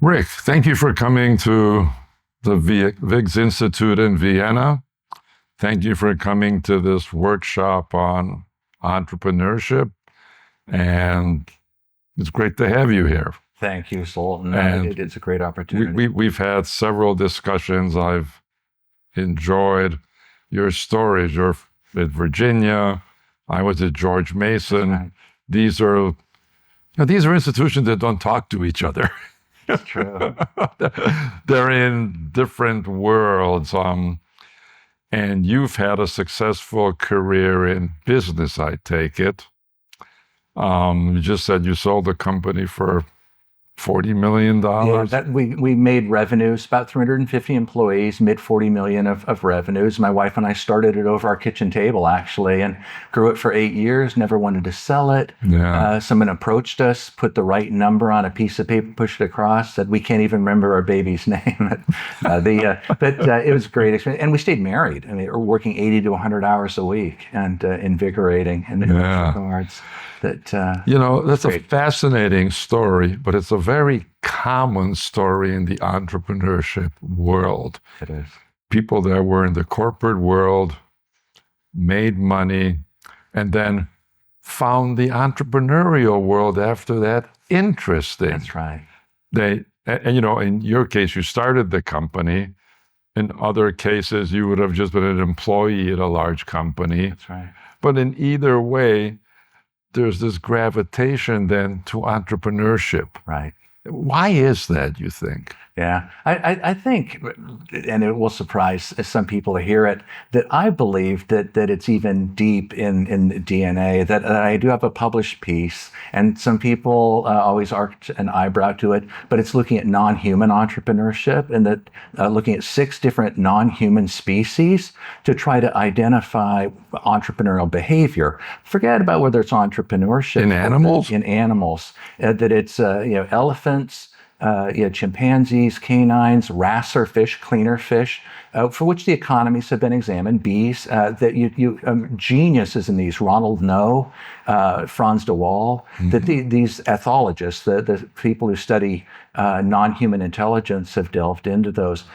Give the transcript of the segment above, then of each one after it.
Rick, thank you for coming to the VIGS Institute in Vienna. Thank you for coming to this workshop on entrepreneurship. And it's great to have you here. Thank you, Zoltán. It's a great opportunity. We've had several discussions. I've enjoyed your stories. You're at Virginia. I was at George Mason. Right. These are institutions that don't talk to each other. That's true. They're in different worlds. And you've had a successful career in business, I take it. You just said you sold the company for $40 million. Yeah, we made revenues, about 350 employees, mid 40 million of revenues. My wife and I started it over our kitchen table, actually, and grew it for 8 years, never wanted to sell it. Yeah. Someone approached us, put the right number on a piece of paper, pushed it across, said, we can't even remember our baby's name. But it was a great experience. And we stayed married. I mean, we're working 80 to 100 hours a week and invigorating in those regards. That's a fascinating story, but it's a very common story in the entrepreneurship world. It is. People that were in the corporate world made money and then found the entrepreneurial world after that interesting. That's right. In your case, you started the company. In other cases, you would have just been an employee at a large company. That's right. But in either way, there's this gravitation then to entrepreneurship. Right. Why is that, you think? Yeah, I think, and it will surprise some people to hear it, that I believe that it's even deep in the DNA, that I do have a published piece, and some people always arch an eyebrow to it, but it's looking at non-human entrepreneurship, and that looking at 6 different non-human species to try to identify entrepreneurial behavior. Forget about whether it's entrepreneurship in animals. That it's elephants, chimpanzees, canines, wrasser fish, cleaner fish, for which the economies have been examined, bees, geniuses in these, Ronald Noe, Franz de Waal, that these ethologists, the people who study non-human intelligence have delved into those.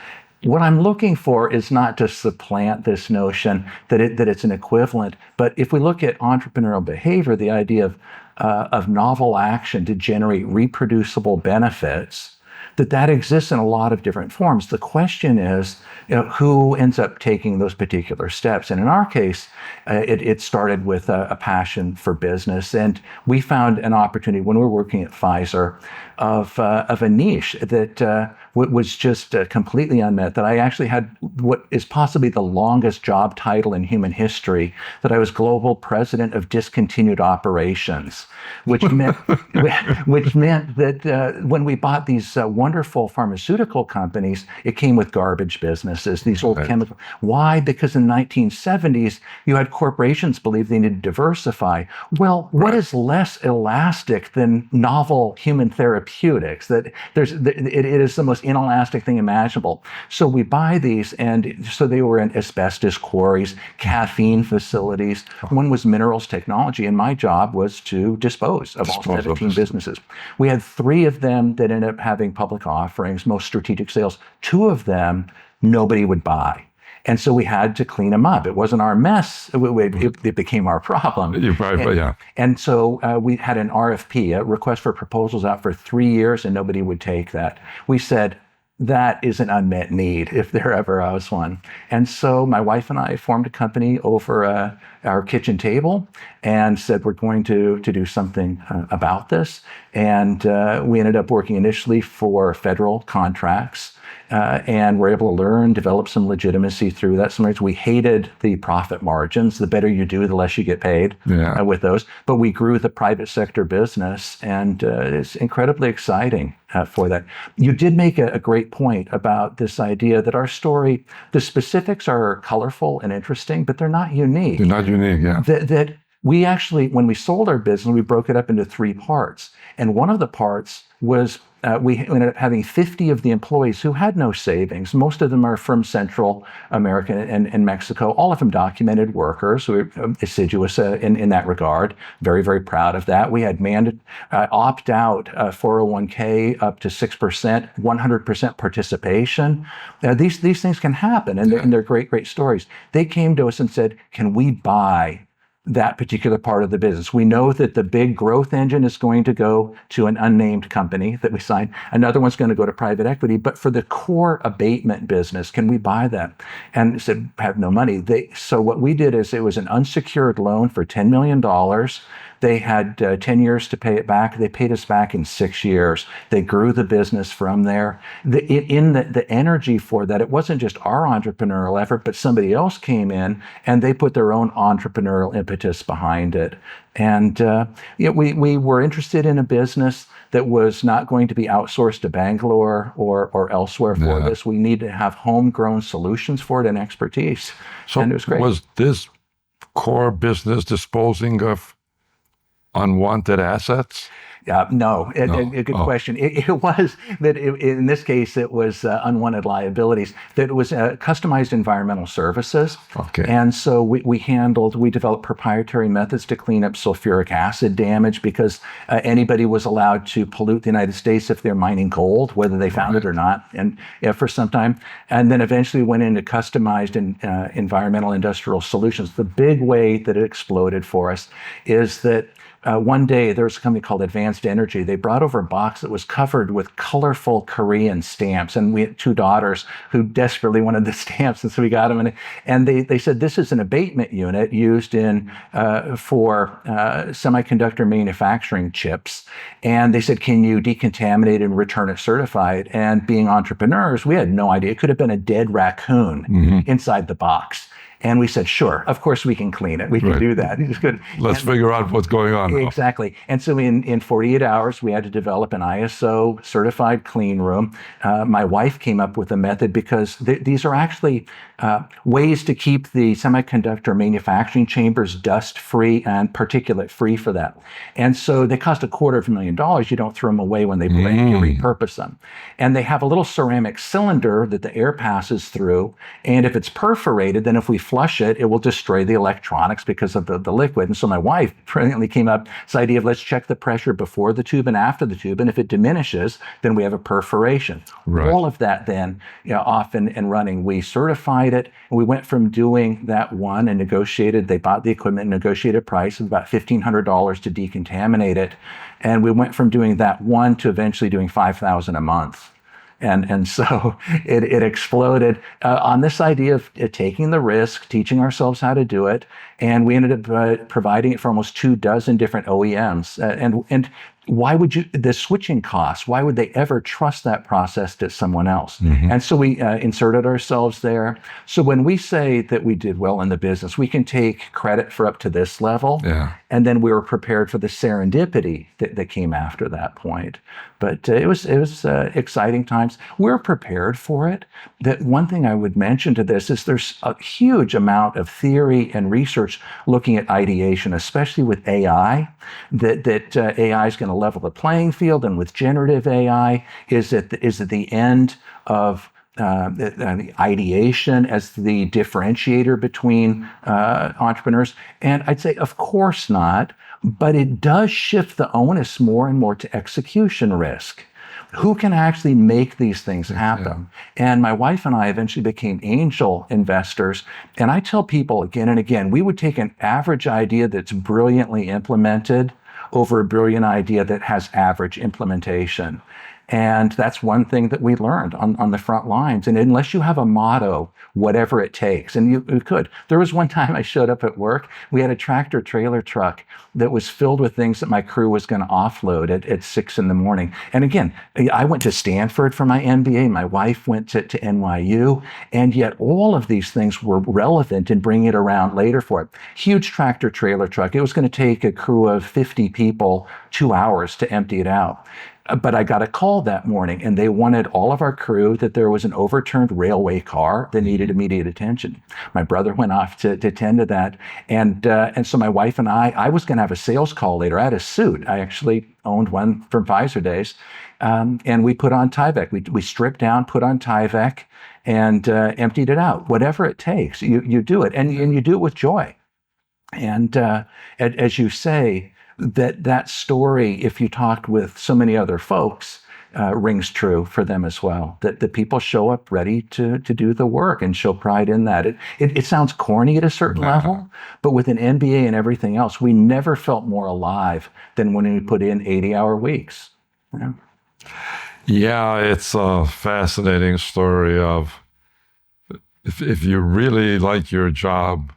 What I'm looking for is not to supplant this notion that it's an equivalent, but if we look at entrepreneurial behavior, the idea of novel action to generate reproducible benefits, that exists in a lot of different forms. The question is, who ends up taking those particular steps? And in our case, it started with a passion for business, and we found an opportunity when we were working at Pfizer of a niche that was just completely unmet. That I actually had what is possibly the longest job title in human history. That I was global president of discontinued operations, which meant that when we bought these wonderful pharmaceutical companies, it came with garbage businesses, these old chemical. Why? Because in the 1970s, you had corporations believe they needed to diversify. Well, what is less elastic than novel human therapeutics? That it is the most inelastic thing imaginable. So we buy these, and so they were in asbestos quarries, caffeine facilities. One was minerals technology, and my job was to dispose of all 17 businesses. We had 3 of them that ended up having public offerings, most strategic sales. 2 of them, nobody would buy. And so we had to clean them up. It wasn't our mess. It became our problem. And so we had an RFP, a request for proposals, out for 3 years, and nobody would take that. We said, that is an unmet need, if there ever was one. And so my wife and I formed a company over our kitchen table and said, we're going to do something about this. And we ended up working initially for federal contracts. And we're able to learn, develop some legitimacy through that. Sometimes we hated the profit margins. The better you do, the less you get paid with those. But we grew the private sector business, and it's incredibly exciting for that. You did make a great point about this idea that our story, the specifics are colorful and interesting, but they're not unique. They're not unique, yeah. That we actually, when we sold our business, we broke it up into 3 parts. And one of the parts was we ended up having 50 of the employees who had no savings. Most of them are from Central America and Mexico, all of them documented workers who were assiduous in that regard. Very, very proud of that. We had opt-out 401k up to 6%, 100% participation. These things can happen, and they're great, great stories. They came to us and said, can we buy that particular part of the business? We know that the big growth engine is going to go to an unnamed company that we signed. Another one's going to go to private equity. But for the core abatement business, can we buy that? And said, have no money. So what we did is it was an unsecured loan for $10 million. They had 10 years to pay it back. They paid us back in 6 years. They grew the business from there. The energy for that, it wasn't just our entrepreneurial effort, but somebody else came in and they put their own entrepreneurial impetus behind it. And we were interested in a business that was not going to be outsourced to Bangalore or elsewhere for this. We need to have homegrown solutions for it and expertise. So and it was great. Was this core business disposing of unwanted assets? No, a good question. It was that in this case, it was unwanted liabilities, that it was customized environmental services. Okay. And so we developed proprietary methods to clean up sulfuric acid damage, because anybody was allowed to pollute the United States if they're mining gold, whether they found it or not, and for some time. And then eventually went into customized environmental industrial solutions. The big way that it exploded for us is that one day there was a company called Advanced Energy. They brought over a box that was covered with colorful Korean stamps. And we had 2 daughters who desperately wanted the stamps. And so we got them. And they said, this is an abatement unit used for semiconductor manufacturing chips. And they said, can you decontaminate and return it certified? And being entrepreneurs, we had no idea. It could have been a dead raccoon inside the box. And we said, sure, of course we can clean it. We can do that. Let's figure out what's going on now. Exactly. And so in 48 hours, we had to develop an ISO certified clean room. My wife came up with a method, because these are actually ways to keep the semiconductor manufacturing chambers dust-free and particulate-free for that. And so they cost $250,000. You don't throw them away when they break, you repurpose them. And they have a little ceramic cylinder that the air passes through. And if it's perforated, then if we flush it, it will destroy the electronics because of the liquid. And so my wife brilliantly came up with this idea of, let's check the pressure before the tube and after the tube. And if it diminishes, then we have a perforation. Right. All of that then, off and running. We certified it. And we went from doing that one and negotiated, they bought the equipment, negotiated price of about $1,500 to decontaminate it. And we went from doing that one to eventually doing $5,000 a month. And so it exploded on this idea of taking the risk, teaching ourselves how to do it. And we ended up providing it for almost 24 different OEMs. And why would the switching costs, why would they ever trust that process to someone else? And so we inserted ourselves there. So when we say that we did well in the business, we can take credit for up to this level. And then we were prepared for the serendipity that came after that point. But it was exciting times. We're prepared for it. That one thing I would mention to this is there's a huge amount of theory and research looking at ideation, especially with AI, that AI is going to level the playing field, and with generative AI is at the end of the ideation as the differentiator between entrepreneurs. And I'd say, of course not, but it does shift the onus more and more to execution risk. Who can actually make these things happen? And my wife and I eventually became angel investors. And I tell people again and again, we would take an average idea that's brilliantly implemented over a brilliant idea that has average implementation. And that's one thing that we learned on the front lines. And unless you have a motto, whatever it takes, and you could. There was one time I showed up at work, we had a tractor trailer truck that was filled with things that my crew was going to offload at 6 a.m. And again, I went to Stanford for my MBA. My wife went to NYU. And yet all of these things were relevant in bringing it around later for it. Huge tractor trailer truck. It was going to take a crew of 50 people 2 hours to empty it out. But I got a call that morning, and they wanted all of our crew, that there was an overturned railway car that needed immediate attention. My brother went off to attend to that. And so my wife and I was going to have a sales call later. I had a suit. I actually owned one from Pfizer days. And we put on Tyvek. We stripped down, put on Tyvek, and emptied it out. Whatever it takes, you do it. And you do it with joy. And as you say, that story, if you talked with so many other folks, rings true for them as well. That the people show up ready to do the work and show pride in that. It sounds corny at a certain level, but with an MBA and everything else, we never felt more alive than when we put in 80-hour weeks. You know? Yeah, it's a fascinating story of if you really like your job,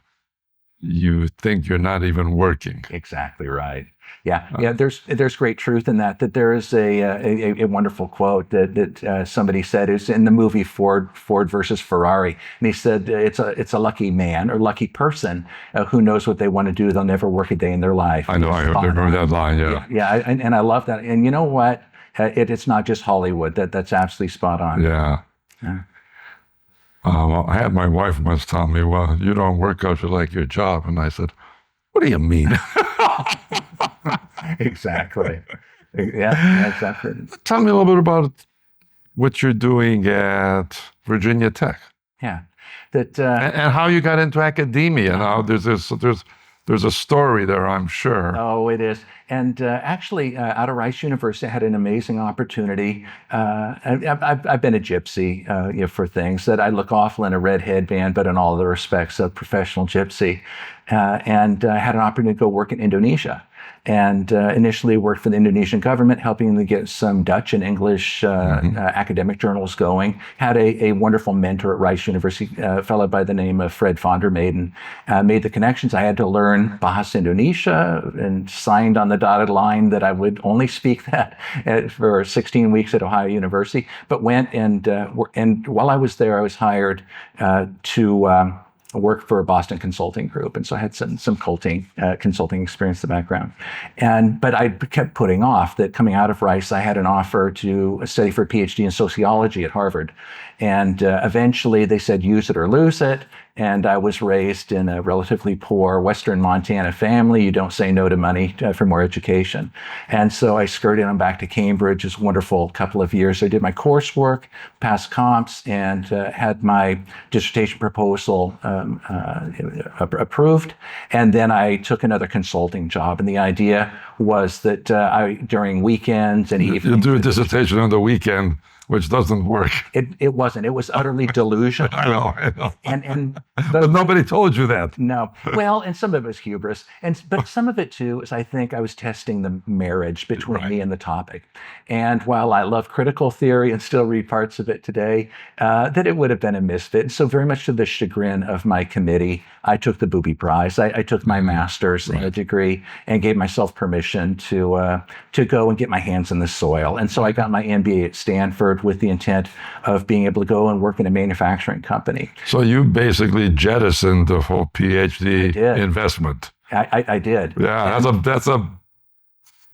you think you're not even working. Exactly right. Yeah. There's great truth in that. That there is a wonderful quote that somebody said is in the movie Ford versus Ferrari, and he said it's a lucky man or lucky person who knows what they want to do. They'll never work a day in their life. I know. I remember that line. Yeah. And I love that. And you know what? It's not just Hollywood. That's absolutely spot on. Yeah. I had my wife once tell me, well, you don't work because you like your job. And I said, what do you mean? Exactly. Yeah, exactly. Tell me a little bit about what you're doing at Virginia Tech. Yeah. And how you got into academia. Now, there's a story there, I'm sure. Oh, it is. And actually, out of Rice University, I had an amazing opportunity. I've been a gypsy for things that I look awful in a red headband, but in all other respects, a professional gypsy. And I had an opportunity to go work in Indonesia. And initially worked for the Indonesian government, helping them get some Dutch and English academic journals going. Had a wonderful mentor at Rice University, a fellow by the name of Fred van der Meyden. Made the connections. I had to learn Bahasa Indonesia and signed on the dotted line that I would only speak that for 16 weeks at Ohio University. But went and while I was there, I was hired to work for a Boston consulting group, and so I had some consulting experience in the background. But I kept putting off that coming out of Rice, I had an offer to study for a PhD in sociology at Harvard, and eventually they said use it or lose it. And I was raised in a relatively poor Western Montana family. You don't say no to money for more education. And so I skirted on back to Cambridge. It's a wonderful couple of years. I did my coursework, passed comps, and had my dissertation proposal approved. And then I took another consulting job. And the idea was that during weekends and evenings... You do a dissertation on the weekend, which doesn't work. It wasn't. It was utterly delusional. I know. But nobody told you that. No. Well, and some of it was hubris. But some of it, too, is I think I was testing the marriage between me and the topic. And while I love critical theory and still read parts of it today, that it would have been a misfit. So very much to the chagrin of my committee, I took the Booby Prize. I took my master's degree and gave myself permission to go and get my hands in the soil. And so I got my MBA at Stanford with the intent of being able to go and work in a manufacturing company. So you basically jettisoned the whole PhD investment. I did. Yeah, that's a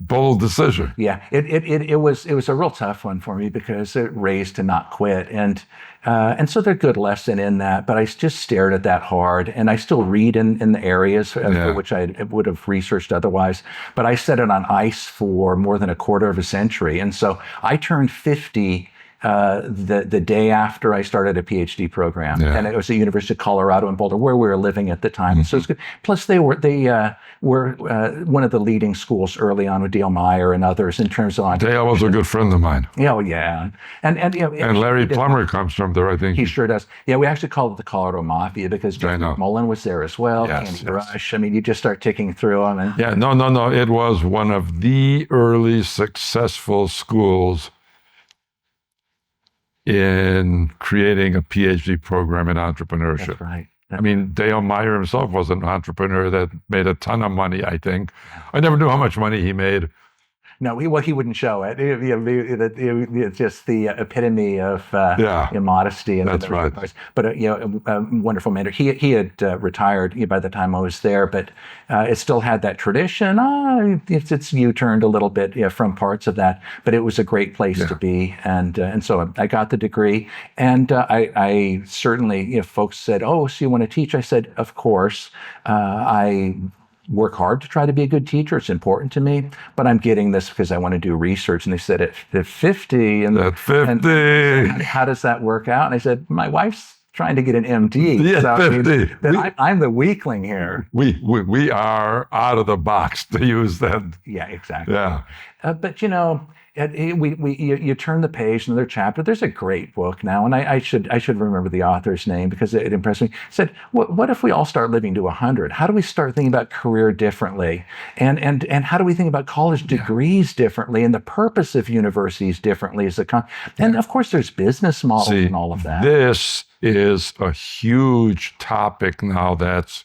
bold decision. Yeah, it was a real tough one for me because it raised to not quit, and so there's a good lesson in that. But I just stared at that hard, and I still read in the areas for which I would have researched otherwise. But I set it on ice for more than a quarter of a century, and so I turned 50. The day after I started a PhD program, and it was at the University of Colorado in Boulder, where we were living at the time. So it's good. Plus, they were one of the leading schools early on with Dale Meyer and others in terms of. Dale was a good friend of mine. Yeah, and Larry Plummer comes from there, I think. He sure does. Yeah, we actually called it the Colorado Mafia because James McMullen was there as well. Candy Rush. I mean, you just start ticking through them. And, no. It was one of the early successful schools in creating a PhD program in entrepreneurship. That's right. I mean, Dale Meyer himself was an entrepreneur that made a ton of money, I think. I never knew how much money he made, No, he wouldn't show it. It's just the epitome of immodesty. And that's right. But a wonderful mentor. He had retired by the time I was there, but it still had that tradition. It's U-turned a little bit from parts of that, but it was a great place to be. And so I got the degree, and I certainly, folks said, "Oh, so you want to teach?" I said, "Of course." I work hard to try to be a good teacher. It's important to me, but I'm getting this because I want to do research. And they said at 50, and how does that work out? And I said, my wife's trying to get an MD. Yeah, so 50. I'm the weakling here. We are out of the box, to use that. Yeah, exactly. Yeah. But you turn the page, another chapter. There's a great book now, and I should remember the author's name because it impressed me. It said, what if we all start living to 100? How do we start thinking about career differently, and how do we think about college degrees differently, and the purpose of universities differently and of course there's business models and all of that. This is a huge topic now that's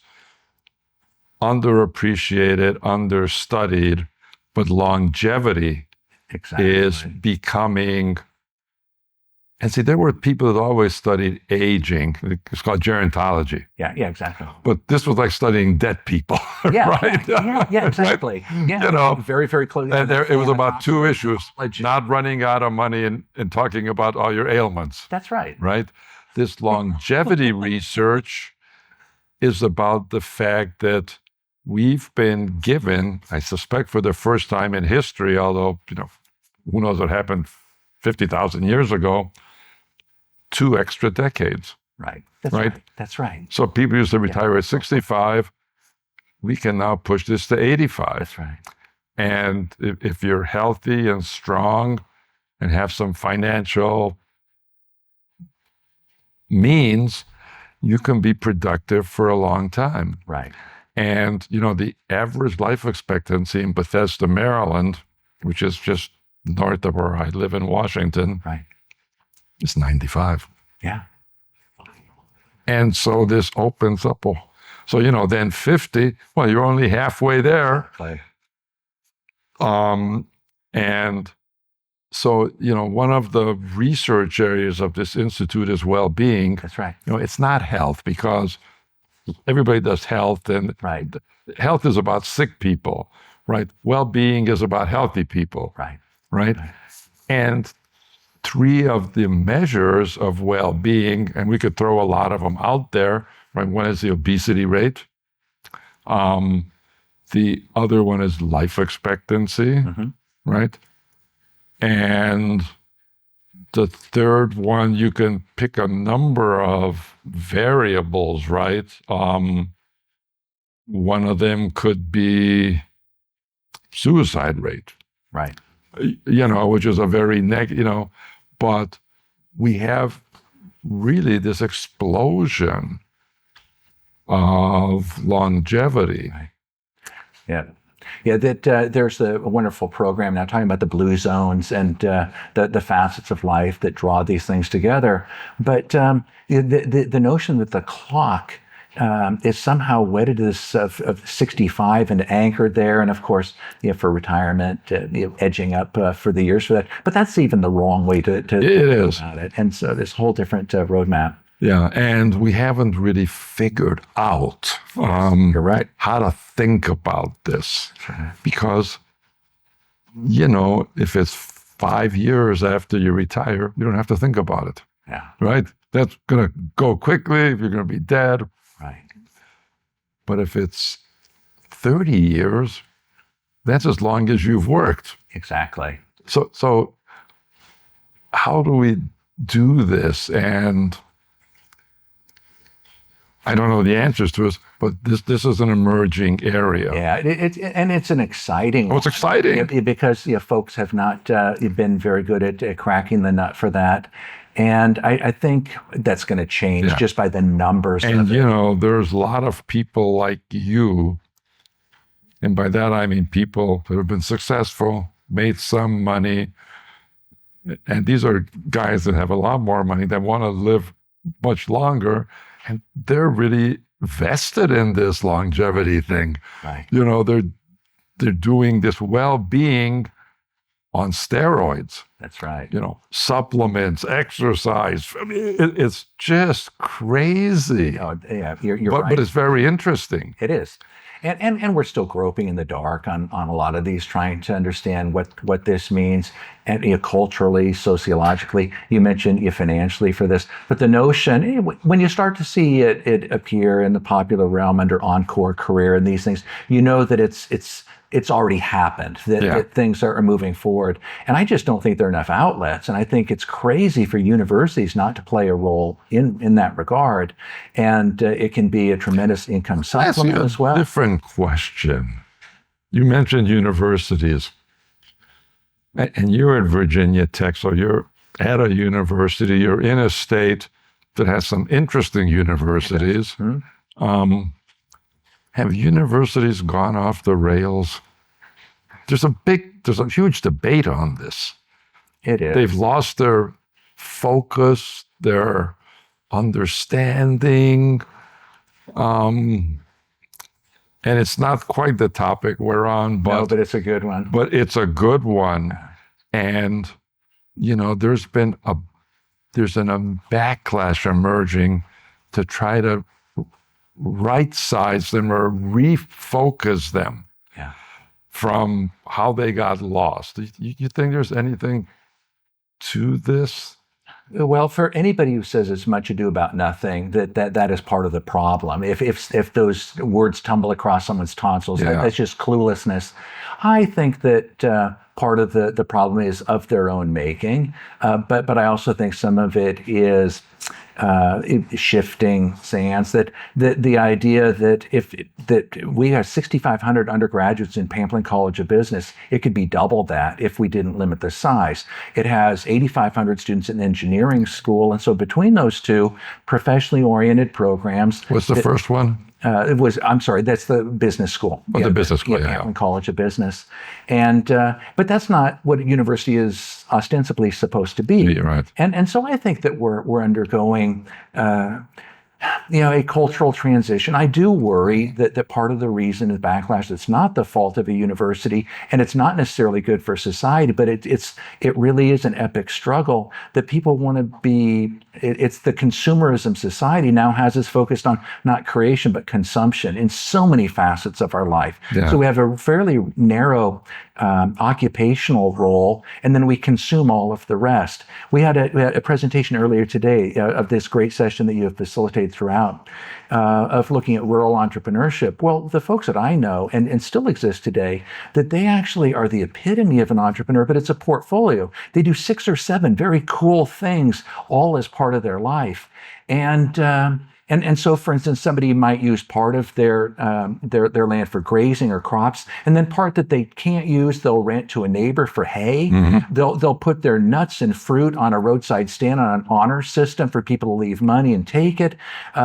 underappreciated, understudied, but longevity is becoming. And see, there were people that always studied aging. It's called gerontology. Yeah, exactly. But this was like studying dead people, right? Yeah, exactly. Right? Yeah, very, very close. And it was about two issues: not running out of money and talking about all your ailments. That's right. Right. This longevity research is about the fact that we've been given, I suspect for the first time in history, although, who knows what happened 50,000 years ago, 2 extra decades. Right. That's right. So people used to retire at 65. We can now push this to 85. That's right. And if you're healthy and strong and have some financial means, you can be productive for a long time. Right. And, the average life expectancy in Bethesda, Maryland, which is just north of where I live in Washington, is 95. Yeah. And so this opens up. Then 50, well, you're only halfway there. Right. And so, one of the research areas of this institute is well-being. That's right. It's not health, because everybody does health, and health is about sick people, right? Well-being is about healthy people, right? And 3 of the measures of well-being, and we could throw a lot of them out there, right? One is the obesity rate. The other one is life expectancy, right? And the third one, you can pick a number of variables, right? One of them could be suicide rate. Right. Which is a very negative, but we have really this explosion of longevity. Right. Yeah. Yeah, there's a wonderful program now talking about the blue zones and the facets of life that draw these things together. But the notion that the clock is somehow wedded to this of 65 and anchored there, and of course, for retirement, edging up for the years for that. But that's even the wrong way to think about it. And so this whole different roadmap. Yeah, and we haven't really figured out you're right. how to think about this. Because, if it's 5 years after you retire, you don't have to think about it. Yeah. Right? That's going to go quickly if you're going to be dead. Right. But if it's 30 years, that's as long as you've worked. Exactly. So how do we do this? And I don't know the answers to it, but this is an emerging area. Yeah, it's an exciting one. It's exciting. Because folks have not been very good at cracking the nut for that. And I think that's going to change just by the numbers. And, there's a lot of people like you, and by that I mean people that have been successful, made some money, and these are guys that have a lot more money that want to live much longer, and they're really vested in this longevity thing. Right. They're doing this well-being on steroids. That's right. Supplements, exercise. I mean, it's just crazy. Yeah, you're but, right. But it's very interesting. It is. And we're still groping in the dark on a lot of these, trying to understand what this means, and culturally, sociologically. You mentioned financially for this, but the notion, when you start to see it appear in the popular realm under Encore Career and these things, that it's already happened, that things are moving forward. And I just don't think there are enough outlets. And I think it's crazy for universities not to play a role in that regard. And it can be a tremendous income supplement as well. Different question. You mentioned universities. And you're at Virginia Tech, so you're at a university, you're in a state that has some interesting universities. Mm-hmm. Have universities gone off the rails? There's a huge debate on this. It is. They've lost their focus, their understanding, and it's not quite the topic we're on, but it's a good one. But it's a good one, and there's been a backlash emerging to try to right-size them or refocus them from how they got lost. You think there's anything to this? Well, for anybody who says it's much ado about nothing, that is part of the problem. If those words tumble across someone's tonsils, that's just cluelessness. I think that part of the problem is of their own making, but I also think some of it is shifting sands. That the idea that that we have 6,500 undergraduates in Pamplin College of Business, it could be double that if we didn't limit the size. It has 8,500 students in engineering school, and so between those two professionally oriented programs. What's the first one? That's the business school. The business school, Pamplin College of Business. And, but that's not what a university is ostensibly supposed to be. Yeah, right. And so I think that we're undergoing, a cultural transition. I do worry that part of the reason is backlash. It's not the fault of a university, and it's not necessarily good for society, but it really is an epic struggle that people want to be. It's the consumerism society now has us focused on not creation, but consumption in so many facets of our life. Yeah. So we have a fairly narrow occupational role, and then we consume all of the rest. We had a presentation earlier today of this great session that you have facilitated throughout of looking at rural entrepreneurship. Well, the folks that I know and still exist today, that they actually are the epitome of an entrepreneur, but it's a portfolio. They do 6 or 7 very cool things all as part of their life. And so, for instance, somebody might use part of their land for grazing or crops, and then part that they can't use, they'll rent to a neighbor for hay. Mm-hmm. They'll put their nuts and fruit on a roadside stand on an honor system for people to leave money and take it.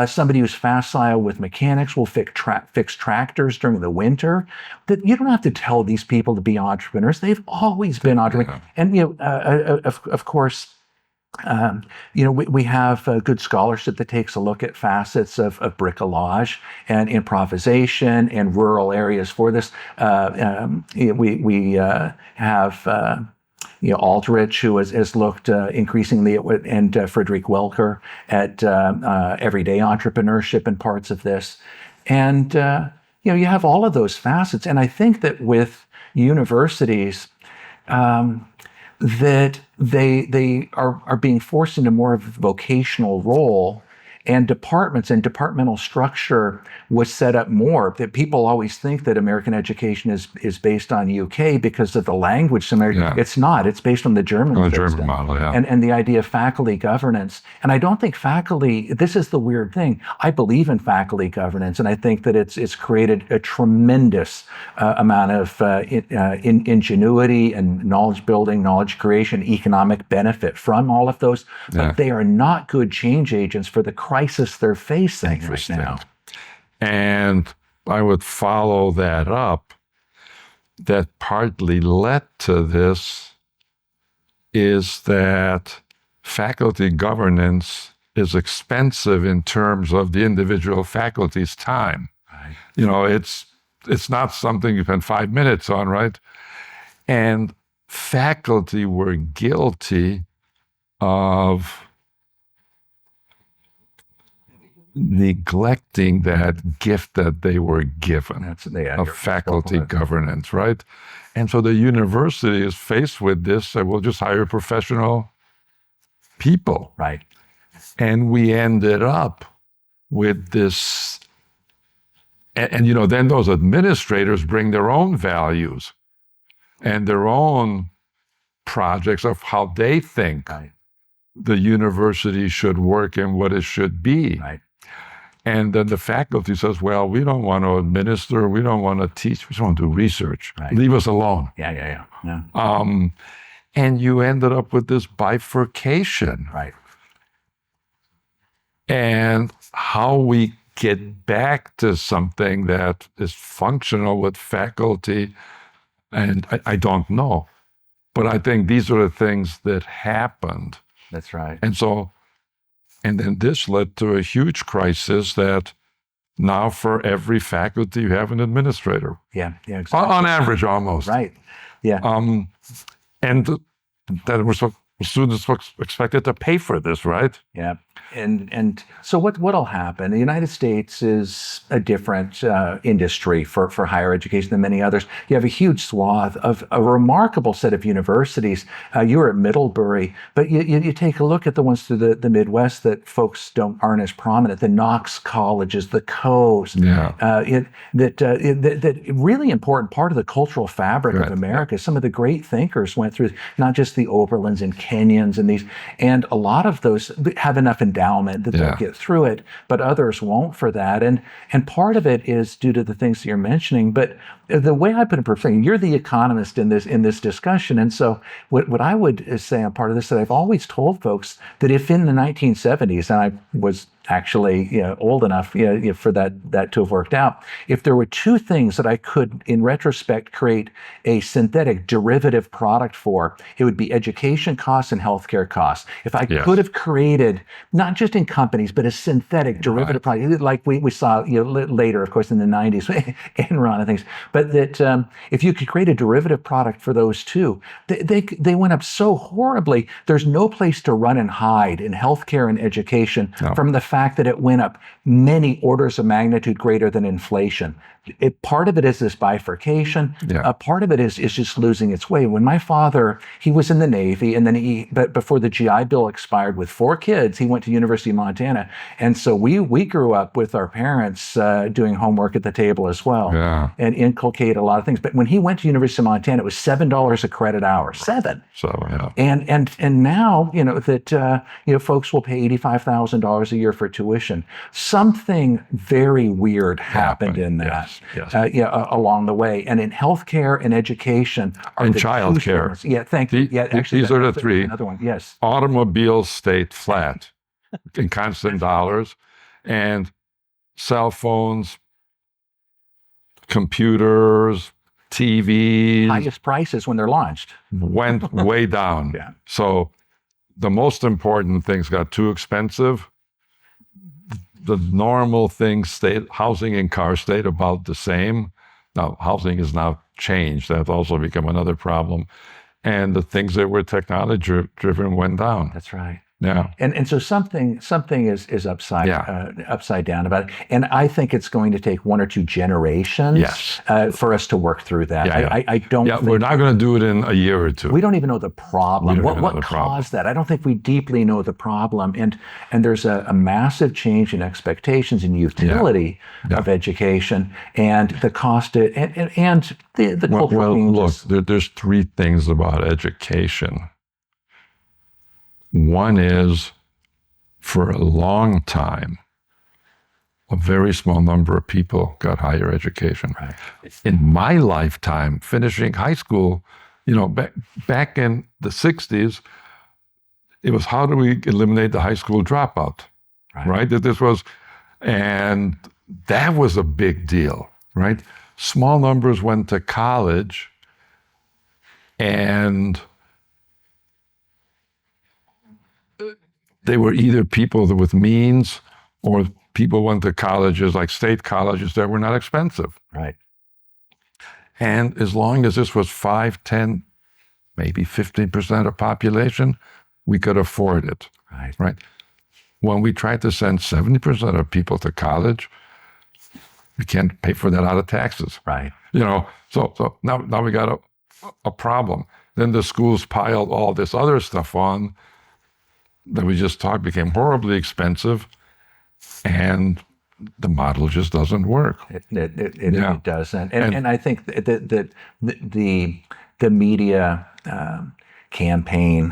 Somebody who's facile with mechanics will fix tractors during the winter. That you don't have to tell these people to be entrepreneurs; they've always been entrepreneurs. Yeah. And of course. We have a good scholarship that takes a look at facets of bricolage and improvisation in rural areas for this. We have Aldrich, who has looked increasingly at, and Frederick Welker at everyday entrepreneurship in parts of this. And, you have all of those facets. And I think that with universities, that they are being forced into more of a vocational role, and departments and departmental structure was set up more. That people always think that American education is based on UK because of the language. It's not. It's based on the German system. German model, yeah. And the idea of faculty governance. And I don't think faculty, this is the weird thing. I believe in faculty governance, and I think that it's created a tremendous amount of ingenuity and knowledge building, knowledge creation, economic benefit from all of those. But they are not good change agents for the crisis they're facing right now. And I would follow that up. That partly led to this is that faculty governance is expensive in terms of the individual faculty's time. Right. It's not something you spend 5 minutes on, right? And faculty were guilty of neglecting that gift that they were given of faculty governance, right? And so the university is faced with this, so we'll just hire professional people. Right. And we ended up with this, and then those administrators bring their own values and their own projects of how they think the university should work and what it should be. Right. And then the faculty says, well, we don't want to administer, we don't want to teach, we just want to do research. Right. Leave us alone. Yeah. And you ended up with this bifurcation. Right. And how we get back to something that is functional with faculty, and I don't know. But I think these are the things that happened. That's right. And then this led to a huge crisis that now for every faculty you have an administrator. Yeah, exactly. On average, almost. Right. Yeah. And that was what students were expected to pay for this, right? Yeah. And so what'll happen? The United States is a different industry for higher education than many others. You have a huge swath of a remarkable set of universities. You were at Middlebury, but you take a look at the ones through the Midwest that folks aren't as prominent. The Knox colleges, the Coes. Yeah. That really important part of the cultural fabric of America. Some of the great thinkers went through, not just the Oberlins and Kenyons and these, and a lot of those have enough endowment that they'll get through it, but others won't for that. And part of it is due to the things that you're mentioning. But the way I put it perfectly, you're the economist in this discussion. And so what I would say on part of this, that I've always told folks that if in the 1970s, and I was actually old enough for that to have worked out, if there were two things that I could, in retrospect, create a synthetic derivative product for, it would be education costs and healthcare costs. If I could have created, not just in companies, but a synthetic derivative product, like we saw later, of course, in the 90s, Enron and things, but that if you could create a derivative product for those two, they went up so horribly. There's no place to run and hide in healthcare and education from the fact that it went up many orders of magnitude greater than inflation. Part of it is this bifurcation. Part of it is just losing its way. When my father, he was in the Navy, and then but before the GI Bill expired with 4 kids, he went to University of Montana. And so we grew up with our parents doing homework at the table as well, and inculcate a lot of things. But when he went to University of Montana, it was $7 a credit hour, 7. So And now that folks will pay $85,000 a year for tuition. Something very weird happened in that. Yes. Along the way, and in healthcare and education, and childcare. Thank you. Actually, these are the three. Another one. Yes. Automobiles stayed flat in constant dollars, and cell phones, computers, TVs, highest prices when they're launched, went way down. So the most important things got too expensive. The normal things stayed, housing and cars stayed about the same. Now, housing has now changed. That's also become another problem. And the things that were technology driven went down. That's right. Yeah. And so something is upside down about it. And I think it's going to take 1 or 2 generations for us to work through that. I don't think we're not going to do it in a year or 2. We don't even know the problem. What caused that? I don't think we deeply know the problem. And there's a massive change in expectations and utility of education, and the cost and the cultural changes. Look, there's 3 things about education. One is, for a long time, a very small number of people got higher education. Right. In my lifetime, finishing high school, back in the 60s, it was how do we eliminate the high school dropout, right? And that was a big deal, right? Small numbers went to college, and they were either people with means, or people went to colleges like state colleges that were not expensive. Right. And as long as this was 5, 10 maybe 15% of population, we could afford it. Right? When we tried to send 70% of people to college, we can't pay for that out of taxes. Right. So now we got a problem. Then the schools piled all this other stuff on that we just talked, became horribly expensive, and the model just doesn't work. It doesn't. And I think that the media campaign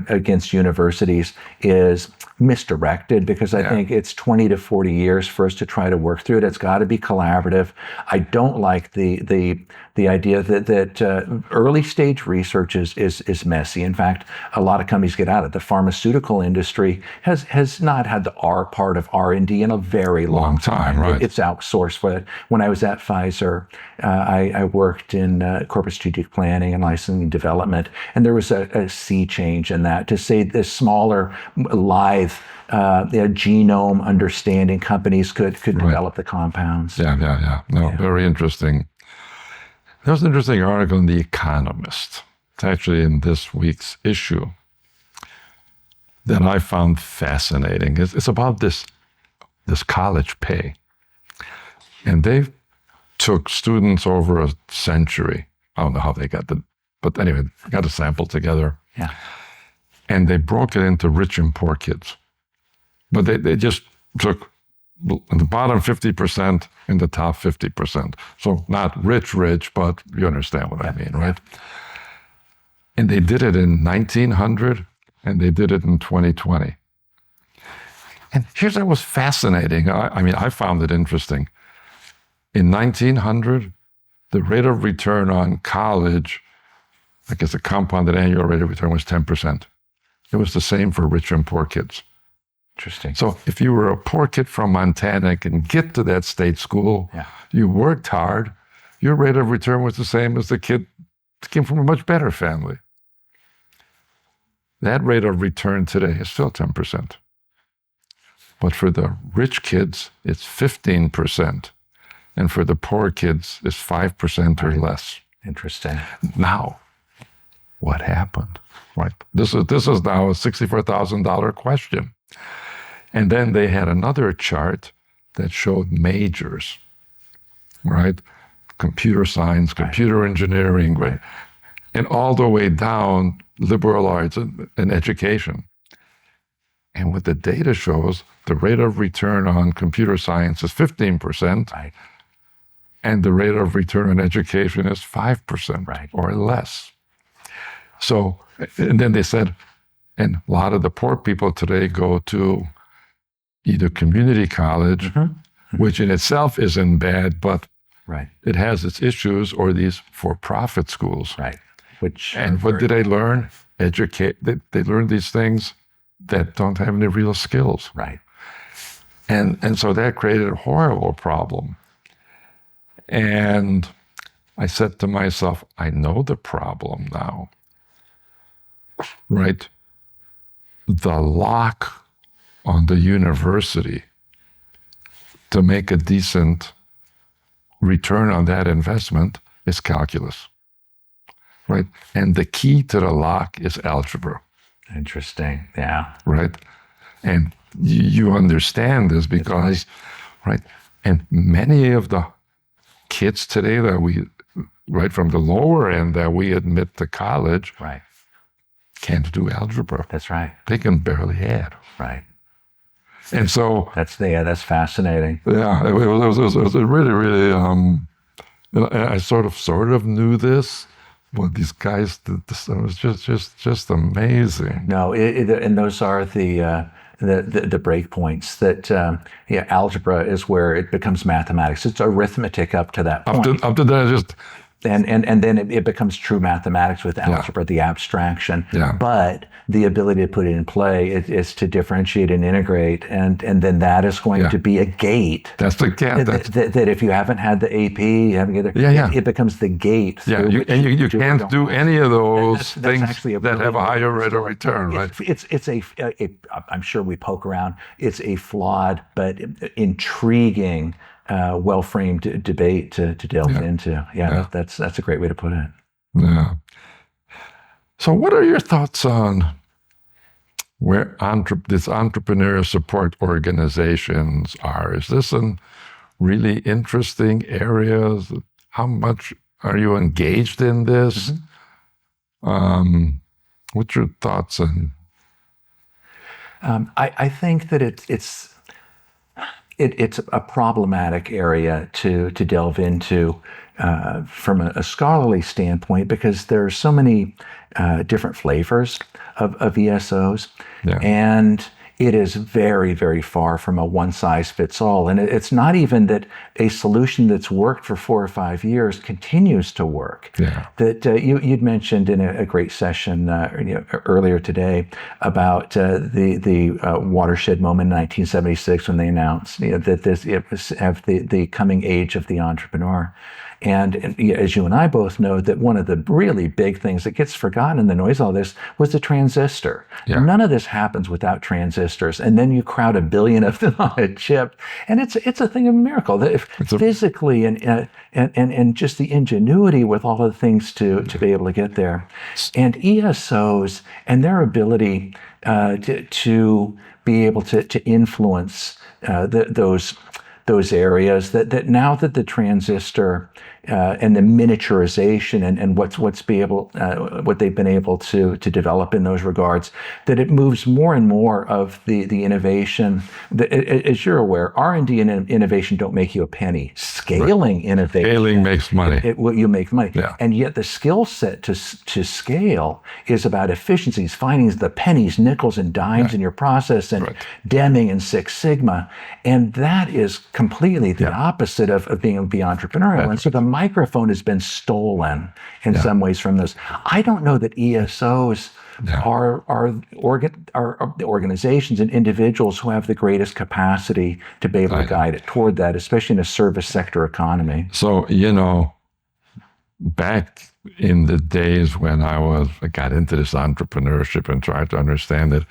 against universities is misdirected, because I think it's 20 to 40 years for us to try to work through it. It's got to be collaborative. I don't like the idea that early stage research is messy. In fact, a lot of companies get out of it. The pharmaceutical industry has not had the R part of R&D in a very long time. Right. It's outsourced for it. When I was at Pfizer, I worked in corporate strategic planning and licensing development, and there was a sea change in that to say the smaller live genome understanding companies could develop the compounds. Very interesting. There was an interesting article in The Economist. It's actually in this week's issue that I found fascinating. It's about this college pay. And they took students over a century. I don't know how they got but anyway, got a sample together. Yeah. And they broke it into rich and poor kids. But they just took the bottom 50% and the top 50%. So not rich, but you understand what I mean, right? And they did it in 1900, and they did it in 2020. And here's what was fascinating. I found it interesting. In 1900, the rate of return on college, I guess the compounded annual rate of return was 10%. It was the same for rich and poor kids. Interesting. So if you were a poor kid from Montana and can get to that state school, you worked hard, your rate of return was the same as the kid that came from a much better family. That rate of return today is still 10%. But for the rich kids, it's 15%. And for the poor kids, it's 5% or less. Interesting. Now, what happened? Right. This is now a $64,000 question. And then they had another chart that showed majors, right? Computer science, computer engineering, right? And all the way down, liberal arts and education. And what the data shows, the rate of return on computer science is 15%. Right. And the rate of return on education is 5% or less. So, and then they said, and a lot of the poor people today go to either community college, which in itself isn't bad, but it has its issues, or these for-profit schools. Right. And what did they learn? They learn these things that don't have any real skills. Right. And so that created a horrible problem. And I said to myself, I know the problem now. Right? The lock on the university to make a decent return on that investment is calculus. Right? And the key to the lock is algebra. Interesting. Yeah. Right? And you understand this because, right? And many of the kids today that we, right from the lower end that we admit to college, can't do algebra. That's right. They can barely add. Right. And so that's fascinating. Yeah, it was really, really. I sort of knew this, but these guys did this. It was just amazing. No, and those are the break points that algebra is where it becomes mathematics. It's arithmetic up to that point. Up to that, just. And then it becomes true mathematics with algebra, the abstraction. But the ability to put it in play is to differentiate and integrate, and then that is going to be a gate. That's the gate. That if you haven't had the AP, you haven't it becomes the gate. You can't do any of those things that have a higher rate of return, right? It's I'm sure we poke around. It's a flawed but intriguing, well-framed debate to delve into. That's a great way to put it. Yeah. So what are your thoughts on where these entrepreneurial support organizations are? Is this a really interesting area? How much are you engaged in this? What's your thoughts on? I think that it's a problematic area to delve into from a scholarly standpoint, because there are so many different flavors of ESOs, and it is very, very far from a one-size-fits-all. And it's not even that a solution that's worked for 4 or 5 years continues to work. That you'd mentioned in a great session earlier today about the watershed moment in 1976 when they announced that it was the coming age of the entrepreneur. And as you and I both know, that one of the really big things that gets forgotten in the noise of all this was the transistor. None of this happens without transistors. And then you crowd 1 billion of them on a chip, and it's a thing of a miracle. Physically and just the ingenuity with all of the things to be able to get there. And ESOs and their ability to be able to influence those areas, that now that the transistor and the miniaturization and what they've been able to develop in those regards, that it moves more and more of the innovation. As you're aware, R&D and innovation don't make you a penny. Scaling innovation. Scaling makes money. You make money. And yet the skill set to scale is about efficiencies, finding the pennies, nickels, and dimes in your process, and Deming and Six Sigma. And that is completely the opposite of being entrepreneurial. And so the microphone has been stolen in some ways from this. I don't know that ESOs are the organizations and individuals who have the greatest capacity to be able to guide it toward that, especially in a service sector economy. So, back in the days when I got into this entrepreneurship and tried to understand it,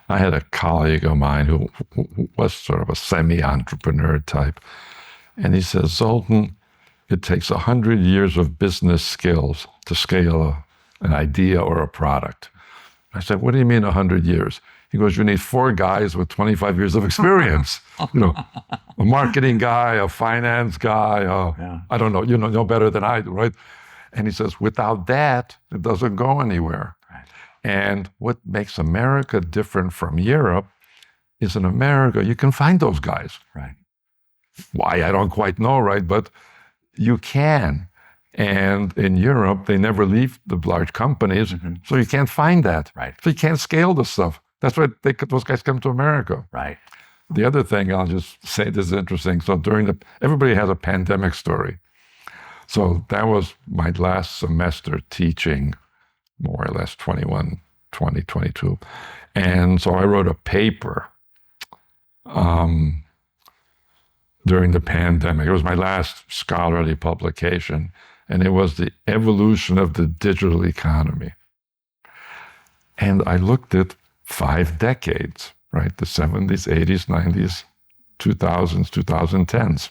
I had a colleague of mine who was sort of a semi-entrepreneur type. And he says, Zoltán, it takes 100 years of business skills to scale an idea or a product. I said, what do you mean 100 years? He goes, you need 4 guys with 25 years of experience. A marketing guy, a finance guy, I don't know, you know better than I do, right? And he says, without that, it doesn't go anywhere. And what makes America different from Europe is in America, you can find those guys. Why, I don't quite know, right? But you can. And in Europe, they never leave the large companies, so you can't find that. So you can't scale the stuff. That's why those guys come to America. The other thing, I'll just say, this is interesting. So everybody has a pandemic story. So that was my last semester teaching, more or less 2022. And so I wrote a paper during the pandemic. It was my last scholarly publication, and it was the evolution of the digital economy. And I looked at 5 decades, right? The 70s, 80s, 90s, 2000s, 2010s.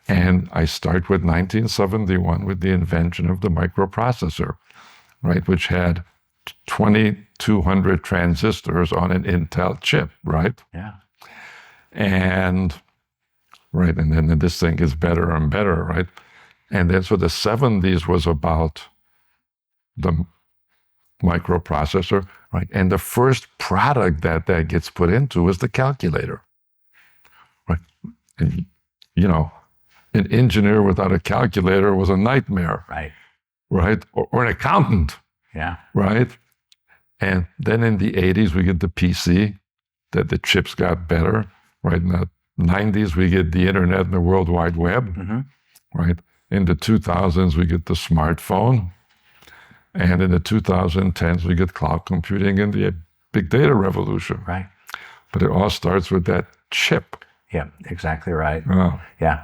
And I start with 1971 with the invention of the microprocessor, right? Which had 2,200 transistors on an Intel chip, right? And then this thing is better and better, right? And then so the 70s was about the microprocessor, right? And the first product that gets put into is the calculator, right? And, an engineer without a calculator was a nightmare, right? Or an accountant, right? And then in the 80s, we get the PC, that the chips got better, right? In the 90s, we get the internet and the World Wide Web, right? In the 2000s, we get the smartphone. And in the 2010s, we get cloud computing and the big data revolution. But it all starts with that chip. Yeah, exactly right. Oh. Yeah.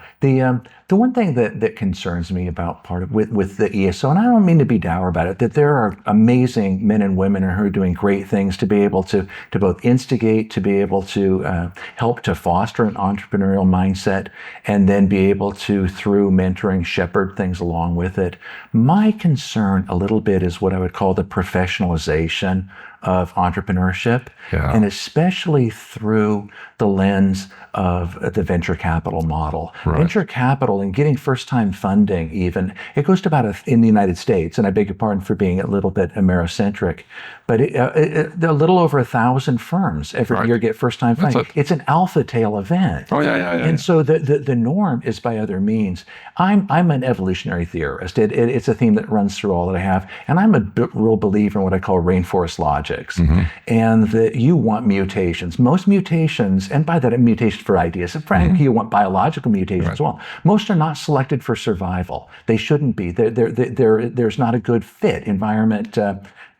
The one thing that concerns me about part of with the ESO, and I don't mean to be dour about it, that there are amazing men and women who are doing great things to be able to both instigate, to be able to help to foster an entrepreneurial mindset, and then be able to, through mentoring, shepherd things along with it. My concern a little bit is what I would call the professionalization of entrepreneurship, and especially through the lens of the venture capital model. Venture capital and getting first-time funding, even, it goes to about, in the United States, and I beg your pardon for being a little bit Amerocentric, but a little over 1,000 firms every year get first-time funding. It's an alpha tail event. And so the norm is by other means. I'm an evolutionary theorist. It's a theme that runs through all that I have, and I'm a real believer in what I call rainforest logics, and that you want mutations. Most mutations, and by that mutations for ideas, and frankly, you want biological mutations as well. Most are not selected for survival. They shouldn't be. There's not a good fit, environment,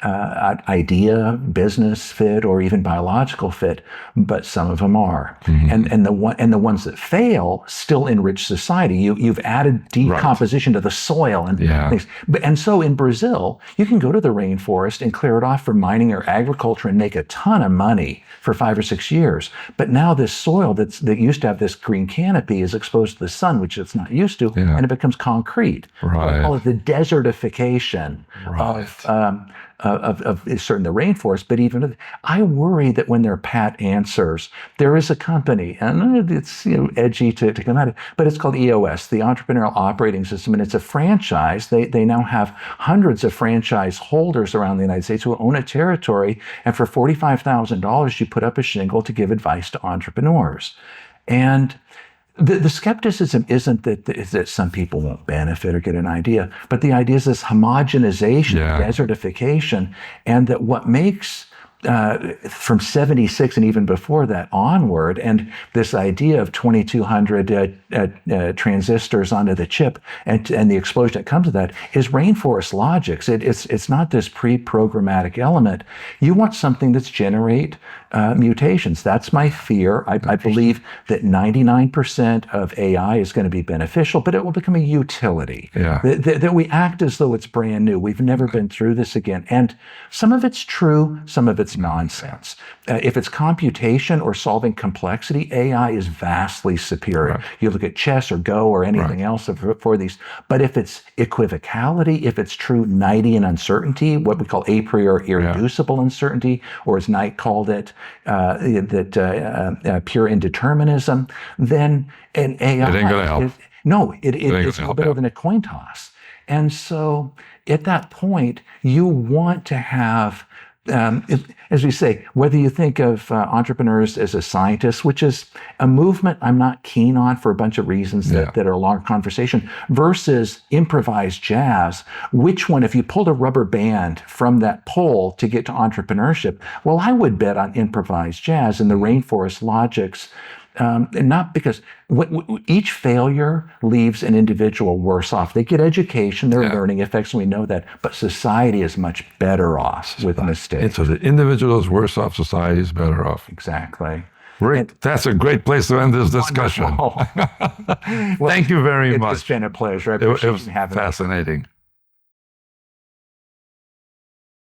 idea, business fit, or even biological fit, but some of them are. And the ones that fail still enrich society. You've added decomposition to the soil and things. And so in Brazil, you can go to the rainforest and clear it off for mining or agriculture and make a ton of money for 5 or 6 years. But now this soil that used to have this green canopy is exposed to the sun, which it's not used to, and it becomes concrete. I call it the desertification of certainly the rainforest, but even I worry that when there are pat answers, there is a company, and it's edgy to come at it, but it's called EOS, the Entrepreneurial Operating System, and it's a franchise. They now have hundreds of franchise holders around the United States who own a territory, and for $45,000, you put up a shingle to give advice to entrepreneurs. And the skepticism isn't that some people won't benefit or get an idea, but the idea is this homogenization, desertification, and that what makes from 76 and even before that onward, and this idea of 2,200 transistors onto the chip and the explosion that comes to that is rainforest logics. It's not this pre-programmatic element. You want something that's generate mutations. That's my fear. I believe that 99% of AI is going to be beneficial, but it will become a utility. That we act as though it's brand new. We've never been through this again. And some of it's true, some of it's nonsense. If it's computation or solving complexity, AI is vastly superior. You look at chess or Go or anything else for these. But if it's equivocality, if it's true Knightian uncertainty, what we call a priori irreducible uncertainty, or as Knight called it, pure indeterminism, then an AI it ain't gonna help. It's a little bit of an coin toss. And so at that point, you want to have, as we say, whether you think of entrepreneurs as a scientist, which is a movement I'm not keen on for a bunch of reasons that are a long conversation, versus improvised jazz, which one, if you pulled a rubber band from that pole to get to entrepreneurship, well, I would bet on improvised jazz and the rainforest logics. And not because each failure leaves an individual worse off. They get education, they're learning effects, and we know that. But society is much better off with mistakes. So the individual is worse off, society is better off. Exactly. Great. That's a great place to end this discussion. Well, Thank you very much. It's been a pleasure. I It appreciate was you having me. fascinating.